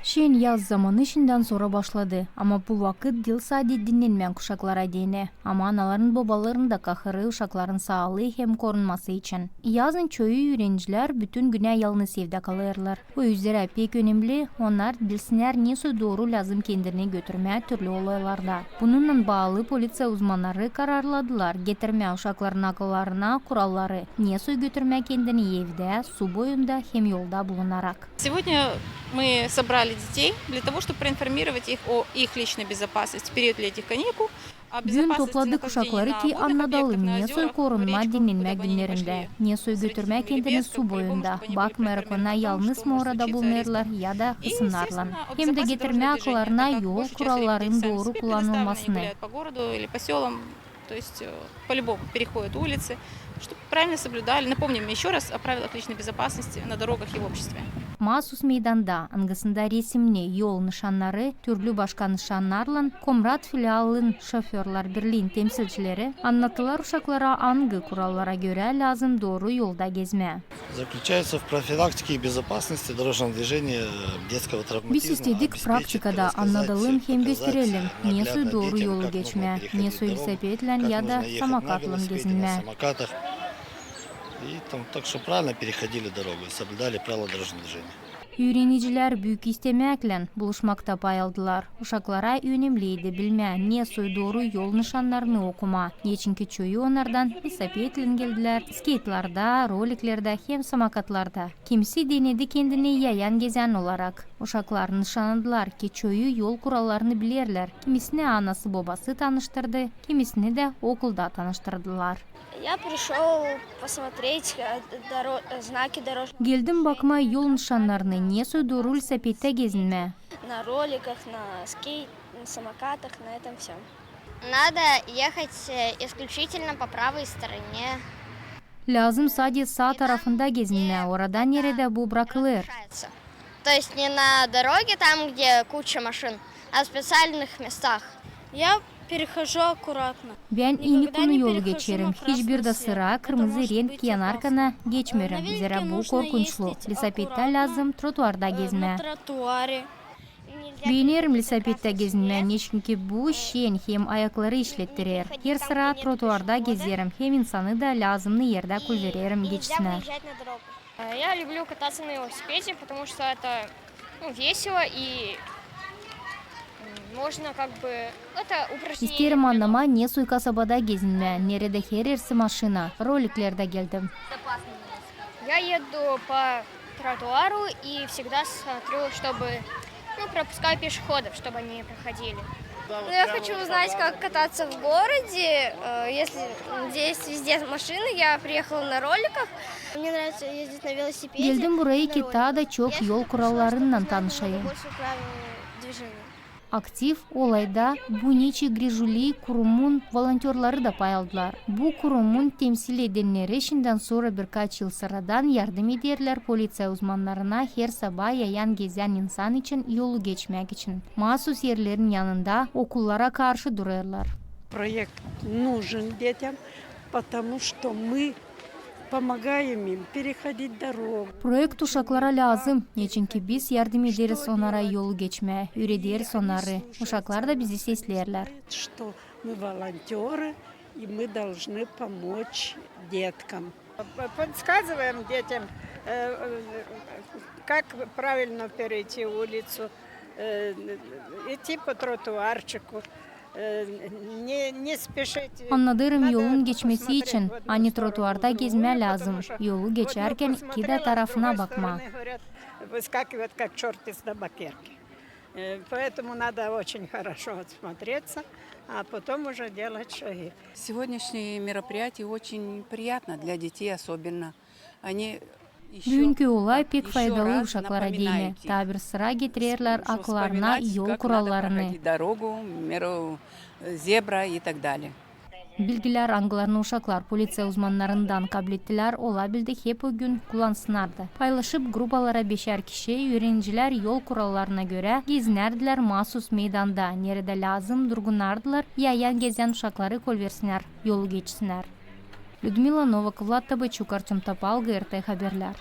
Şen yaz zamanı şimdiden sonra başladı ama bu vakit yıl saati dinlenmeyen kuşaklara değine. Ama anaların babaların da kahırı uşakların sağlığı hem korunması için. Yazın çöyü öğrenciler bütün güne yalnız evde kalırlar. Bu yüzden pek önemli onlar bilsinler nesi doğru lazım kendini götürmeye türlü olaylarda. Bununla bağlı polisiya uzmanları kararladılar getirmeye uşakların akıllarına kuralları. Nesi götürmeye kendini evde, su boyunda hem yolda bulunarak. Сегодня мы собрали детей для того, чтобы проинформировать их о их личной безопасности в период летних каникул. Bugün topladık uşakları ki anladalım niye soy korunma dinlenme günlerinde, niye soy götürme kendini su boyunda, bak merakına yalnız mı orada bulunurlar ya da ısınarlar. Hem de getirme akıllarına yol kuralların doğru kullanılmasını. То есть по-любому переходят улицы, чтобы правильно соблюдали. Напомним еще раз о правилах личной безопасности на дорогах и в обществе. Mahsus meydanda ıngısında resimli yol nişanları, türlü başka nişanlarla Komrat filialının şoförler birliğin temsilcileri anlatılar uşaklara hangi kurallara göre lazım doğru yolda gezmeye. Заключается в профилактике и безопасности дорожного движения детского травматизма. Biz istedik praktikada anladalım hem gösterelim nesi doğru yolu geçmeye, nesi velosipedle ya da samakatla gezinmeye. И там так что правильно переходили дорогу и соблюдали правила дорожного движения. Öğreniciler büyük istemekle buluşmakta pay aldılar. Uşaklara önemliydi bilme, ne soy doğru yol nişanlarını okuma. Çünkü çoğu onlardan velosipedle geldiler. Skatlarda, roliklerde hem samakatlarda. Kimisi denedi kendini yayan gezen olarak. Uşaklar nişanladılar ki çoğu yol kurallarını bilirler. Kimisini anası babası tanıştırdı, kimisini de okulda tanıştırdılar. Я пришел посмотреть знаки дорожного. Geldim bakma yol nişanlarını, niye soy doğru velosipedde gezinme. На роликах, на на самокатах, на этом всем. Надо ехать исключительно по правой стороне. Lazım sadece sağ tarafında gezinme. Orada nerede bu bırakılır? То есть не на dороге, там, где куча машин, а в специальных местах. Я перехожу аккуратно. Ben inikunu yolu geçerim. Hiçbir de sıra kırmızı renk yanarkana geçmerim. Zira bu korkunçlu. Velosipedde lazım trotuarda gezme. Beğenirim velosipedde gezme. Çünkü bu şen hem ayakları işlettirir. Her sıra trotuarda gezerim. Hem insanı da lazımlı yerde kulveririm geçsinler. Я люблю кататься на велосипеде, потому что это весело и можно как бы это упражнение. İsterim anlama ne soy kasabada gezinme. Nerede her yersi maşına. Roliklerde geldim. Я еду по тротуару и всегда смотрю, чтобы пропускаю пешеходов, чтобы они проходили. Я хочу узнать, как кататься в городе. Если здесь везде машины, я приехала на роликах. Мне нравится ездить на велосипеде. Geldim buraya ki daha da çok yol kurallarından tanışayım. Aktif olayda Bunici Grijuli kurumun volontörleri de pay aldılar. Bu kurumun temsil edenleri şimdiden sonra birkaç yıl sıradan yardım ederler polisiya uzmanlarına her sabah yayan gezen insan için yolu geçmek için. Mahsus yerlerin yanında okullara karşı dururlar. Проект нужен детям, потому что мы помогаем им переходить дорогу. Projekt uşaklara lazım. Çünkü biz yardım ederiz onlara yolu geçmeye, öğretiriz onları. Uşaklar da bizi seslerler. Что мы волонтеры, и мы должны помочь деткам. Подсказываем детям, как правильно перейти улицу, идти по тротуарчику. Anladırım yolun geçmesi için hani trotuarda gezme lazım. Yolu geçerken iki de tarafına bakma. Выскакивает как черт из табакерки. Поэтому надо очень хорошо отсмотреться, а потом уже делать шаги. Сегодняшнее мероприятие очень приятно для детей особенно. Они Bugünkü olay pek faydalı uşaklara değine. Tabir sıra getirirler akıllarına yol kurallarını. Bilgiler anglarını uşaklar polisiya uzmanlarından kabul ettiler, olabildi hep o gün kullansınardı. Paylaşıp grupalara 5'er kişi öğrenciler yol kurallarına göre gezinerdiler mahsus meydanda. Nerede lazım durgunardılar, yayan gezen uşakları kolversinler, yolu geçsinler. Людмила Новак, Влад Табачук, Артем Топал, ГРТ Haberler.